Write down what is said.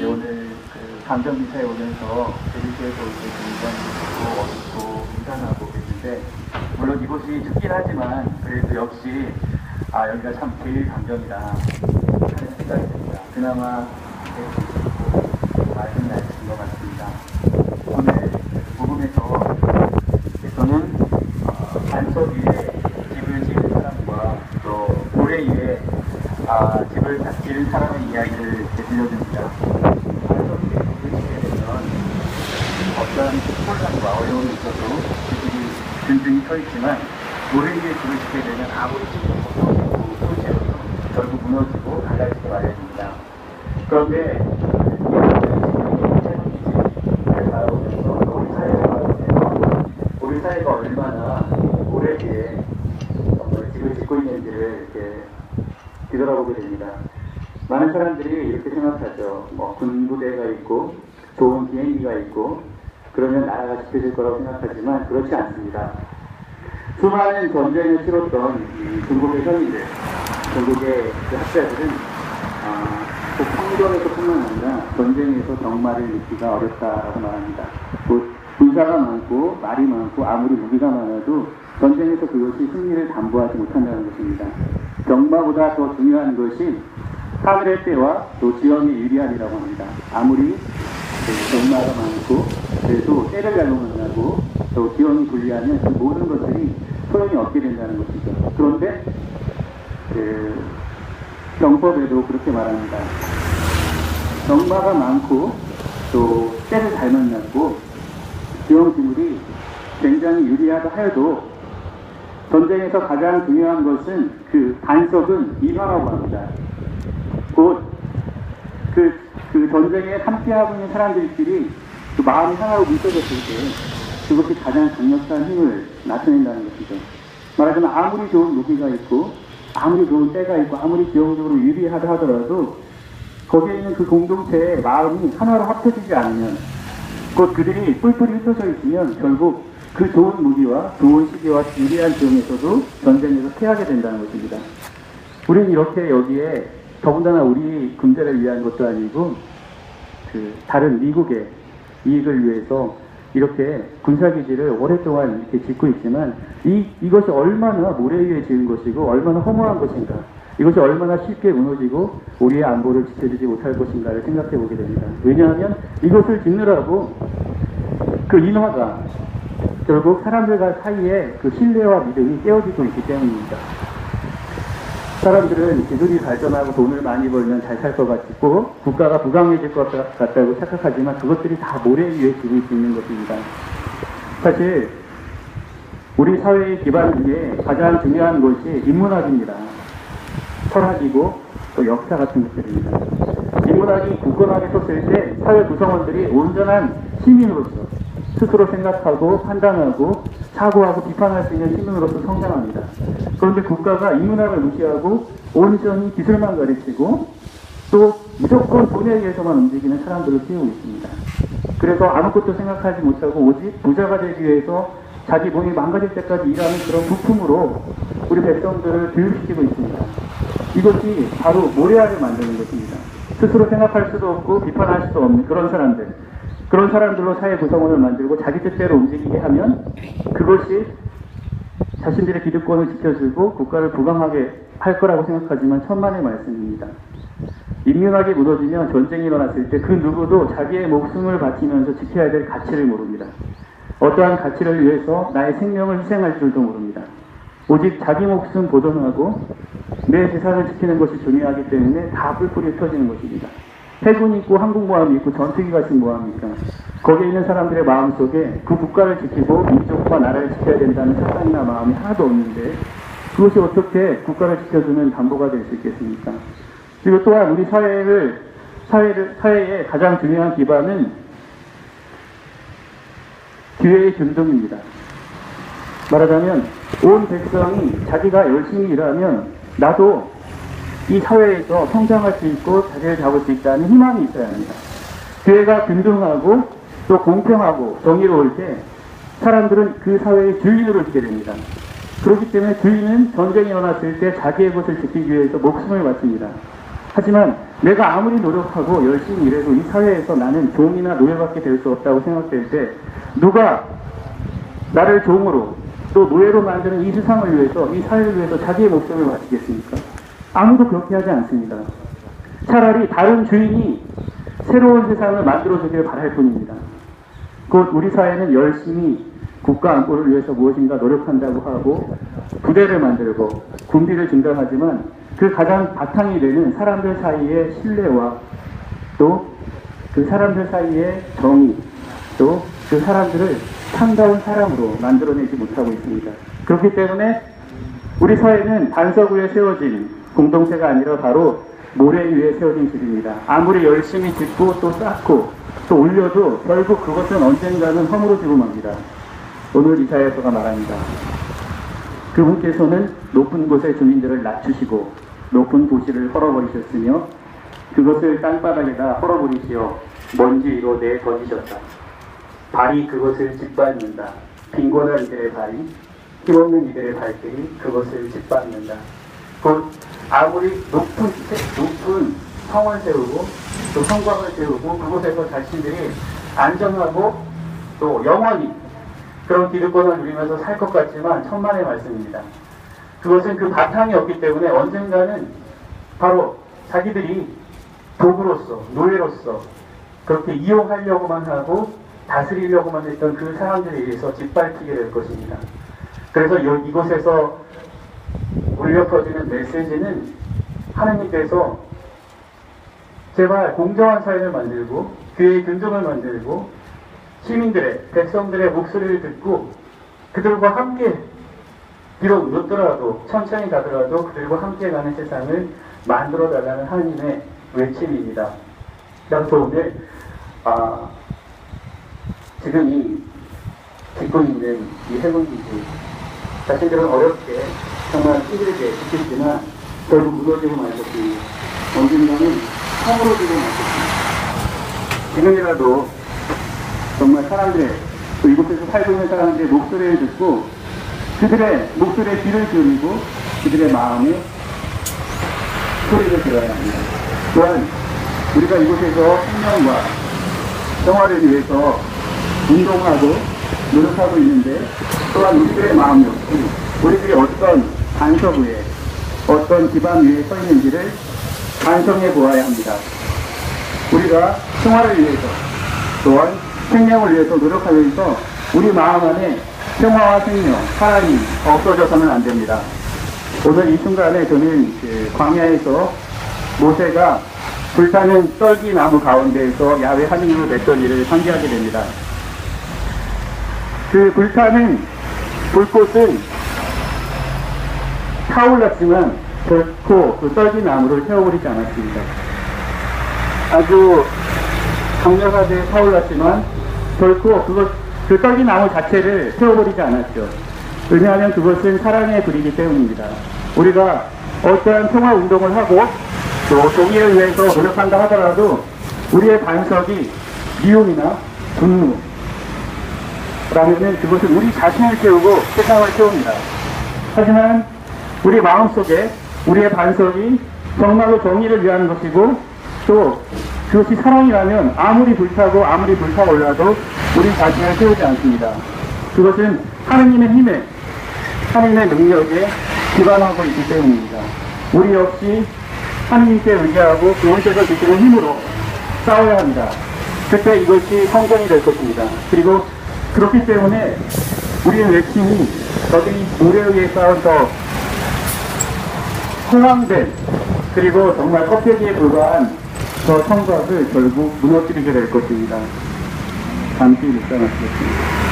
오늘 그 강정기사에 오면서 제주도에서 이렇게 굉장히 어둡고 인산하고 계신데, 물론 이곳이 춥긴 하지만 그래도 역시 여기가 참 제일 강정이다 하는 생각이 듭니다. 그나마 맑은 날씨인 것 같습니다. 오늘 복음에서 저는 반석 위에 집을 지은 사람과 또 모래 위에 집을 지은 사람의 이야기를 들려줍니다. 반석 위에 집을 지게 되면 어떤 혼란과 어려움이 있어도 그 집이 든든히 서 있지만, 모래 위에 집을 짓게 되면 아무리 집을 소지해도 결국 무너지고 갈라지기 마련입니다. 그런데 우리 사회가 얼마나 모래 위에 집을 짓고 있는지를 이렇게 뒤돌아보게 됩니다. 많은 사람들이 이렇게 생각하죠. 군부대가 있고 좋은 비행기가 있고 그러면 나라가 지켜질 거라고 생각하지만 그렇지 않습니다. 수많은 전쟁을 치렀던 중국의 현인들, 중국의 학자들은 꼭 평전에서뿐만 아니라 전쟁에서 정말을 믿기가 어렵다라고 말합니다. 곧 군사가 많고 말이 많고 아무리 무기가 많아도 전쟁에서 그것이 승리를 담보하지 못한다는 것입니다. 병마보다 더 중요한 것이 하늘의 때와 또 지형의 유리함이라고 합니다. 아무리 병마가 많고 그래도 때를 잘못 만나고 또 지형이 불리하면 그 모든 것들이 소용이 없게 된다는 것이죠. 그런데 병법에도 그렇게 말합니다. 병마가 많고 또 때를 잘 만났고 지형 지물이 굉장히 유리하다 하여도 전쟁에서 가장 중요한 것은 그 반석은 인화라고 합니다. 곧 그 전쟁에 함께하고 있는 사람들끼리 그 마음이 하나로 뭉쳐졌을 때 그것이 가장 강력한 힘을 나타낸다는 것이죠. 말하자면 아무리 좋은 무기가 있고 아무리 좋은 때가 있고 아무리 지형적으로 유리하다 하더라도 거기에 있는 그 공동체의 마음이 하나로 합쳐지지 않으면, 곧 그들이 뿔뿔이 흩어져 있으면 결국 그 좋은 무기와 좋은 시기와 유리한 지형에서도 전쟁에서 패하게 된다는 것입니다. 우리는 이렇게 여기에 더군다나 우리 군대를 위한 것도 아니고 다른 미국의 이익을 위해서 이렇게 군사기지를 오랫동안 이렇게 짓고 있지만 이것이 얼마나 모래 위에 지은 것이고 얼마나 허무한 것인가, 이것이 얼마나 쉽게 무너지고 우리의 안보를 지켜주지 못할 것인가를 생각해 보게 됩니다. 왜냐하면 이것을 짓느라고 그 인화가 결국 사람들과 사이에 그 신뢰와 믿음이 깨어지고 있기 때문입니다. 사람들은 기술이 발전하고 돈을 많이 벌면 잘 살 것 같고 국가가 부강해질 것 같다고 착각하지만 그것들이 다 모래 위에 지고 있는 것입니다. 사실 우리 사회의 기반 중에 가장 중요한 것이 인문학입니다. 철학이고 또 역사 같은 것들입니다. 인문학이 굳건하게 섰을 때 사회 구성원들이 온전한 시민으로서 스스로 생각하고 판단하고 사고하고 비판할 수 있는 시민으로서 성장합니다. 그런데 국가가 인문학을 무시하고 온전히 기술만 가르치고 또 무조건 돈에 의해서만 움직이는 사람들을 키우고 있습니다. 그래서 아무것도 생각하지 못하고 오직 부자가 되기 위해서 자기 몸이 망가질 때까지 일하는 그런 부품으로 우리 백성들을 교육시키고 있습니다. 이것이 바로 모래알을 만드는 것입니다. 스스로 생각할 수도 없고 비판할 수도 없는 그런 사람들로 사회 구성원을 만들고 자기 뜻대로 움직이게 하면 그것이 자신들의 기득권을 지켜주고 국가를 부강하게 할 거라고 생각하지만 천만의 말씀입니다. 인문학이 무너지면 전쟁이 일어났을 때 그 누구도 자기의 목숨을 바치면서 지켜야 될 가치를 모릅니다. 어떠한 가치를 위해서 나의 생명을 희생할 줄도 모릅니다. 오직 자기 목숨 보존하고 내 재산을 지키는 것이 중요하기 때문에 다 뿔뿔이 흩어지는 것입니다. 해군이 있고 항공모함이 있고 전투기가 있으면 뭐합니까? 거기에 있는 사람들의 마음속에 그 국가를 지키고 민족과 나라를 지켜야 된다는 사상이나 마음이 하나도 없는데 그것이 어떻게 국가를 지켜주는 담보가 될 수 있겠습니까? 그리고 또한 우리 사회의 가장 중요한 기반은 기회의 균등입니다. 말하자면 온 백성이 자기가 열심히 일하면 나도 이 사회에서 성장할 수 있고 자리를 잡을 수 있다는 희망이 있어야 합니다. 기회가 균등하고 또 공평하고 정의로울 때 사람들은 그 사회의 주인으로 지게 됩니다. 그렇기 때문에 주인은 전쟁이 일어났을 때 자기의 것을 지키기 위해서 목숨을 바칩니다. 하지만 내가 아무리 노력하고 열심히 일해도 이 사회에서 나는 종이나 노예밖에 될 수 없다고 생각될 때 누가 나를 종으로 또 노예로 만드는 이 세상을 위해서, 이 사회를 위해서 자기의 목숨을 바치겠습니까? 아무도 그렇게 하지 않습니다. 차라리 다른 주인이 새로운 세상을 만들어주길 바랄 뿐입니다. 곧 우리 사회는 열심히 국가 안보를 위해서 무엇인가 노력한다고 하고 부대를 만들고 군비를 증강하지만 그 가장 바탕이 되는 사람들 사이의 신뢰와 또 그 사람들 사이의 정의, 또 그 사람들을 참다운 사람으로 만들어내지 못하고 있습니다. 그렇기 때문에 우리 사회는 반석 위에 세워진 공동체가 아니라 바로 모래 위에 세워진 집입니다. 아무리 열심히 짓고 또 쌓고 또 올려도 결국 그것은 언젠가는 허물어지고 맙니다. 오늘 이사야서가 말합니다. 그분께서는 높은 곳의 주민들을 낮추시고 높은 도시를 헐어버리셨으며 그것을 땅바닥에다 헐어버리시어 먼지 위로 내던지셨다. 발이 그것을 짓밟는다. 빈곤한 이들의 발이, 힘없는 이들의 발길이 그것을 짓밟는다. 곧 아무리 높은 성을 세우고 또 성곽을 세우고 그곳에서 자신들이 안정하고 또 영원히 그런 기득권을 누리면서 살 것 같지만 천만의 말씀입니다. 그것은 그 바탕이 없기 때문에 언젠가는 바로 자기들이 도구로서, 노예로서 그렇게 이용하려고만 하고 다스리려고만 했던 그 사람들에 의해서 짓밟히게 될 것입니다. 그래서 이곳에서 울려 퍼지는 메시지는 하나님께서 제발 공정한 사회를 만들고 교회의 균등을 만들고 시민들의, 백성들의 목소리를 듣고 그들과 함께 비록 늦더라도 천천히 가더라도 그들과 함께 가는 세상을 만들어 달라는 하나님의 외침입니다. 그래서 오늘 지금 이 짓고 있는 이 해군기지 자신들은 어렵게 정말 힘들게 지켰지만 결국 무너지고 말 것입니다. 언젠가는 허물어지고 말 것입니다. 지금이라도 정말 사람들의 또 이곳에서 살고 있는 사람들의 목소리를 듣고 그들의 목소리에 귀를 기울이고 그들의 마음에 소리를 들어야 합니다. 또한 우리가 이곳에서 생명과 평화를 위해서 운동하고 노력하고 있는데 또한 우리들의 마음 역시 우리들이 어떤 반석 위에 어떤 기반 위에 서 있는지를 반성해 보아야 합니다. 우리가 평화를 위해서 또한 생명을 위해서 노력하면서 우리 마음 안에 평화와 생명, 사랑이 없어져서는 안 됩니다. 오늘 이 순간에 저는 광야에서 모세가 불타는 떨기나무 가운데에서 야외 하느님을 뵀던 일을 상기하게 됩니다. 그 불타는 불꽃은 타올랐지만 결코 그 떨기나무를 태워버리지 않았습니다. 아주 강력하게 타올랐지만 결코 그 떨기나무 자체를 태워버리지 않았죠. 왜냐하면 그것은 사랑의 불이기 때문입니다. 우리가 어떠한 평화운동을 하고 또 정의를 위해서 노력한다 하더라도 우리의 반석이 미움이나 분노 라면은 그것은 우리 자신을 채우고 세상을 채웁니다. 하지만 우리 마음속에 우리의 반석이 정말로 정의를 위한 것이고 또 그것이 사랑이라면 아무리 불타고 아무리 불타올라도 우리 자신을 채우지 않습니다. 그것은 하느님의 힘에 하느님의 능력에 기반하고 있기 때문입니다. 우리 역시 하느님께 의지하고 그곳에서 주시는 힘으로 싸워야 합니다. 그때 이것이 성공이 될 것입니다. 그리고 그렇기 때문에 우리의 외침이 저들이 모래 위에 쌓은 더 허황된 그리고 정말 껍데기에 불과한 저 성곽을 결국 무너뜨리게 될 것입니다. 잠시 묵상하시겠습니다.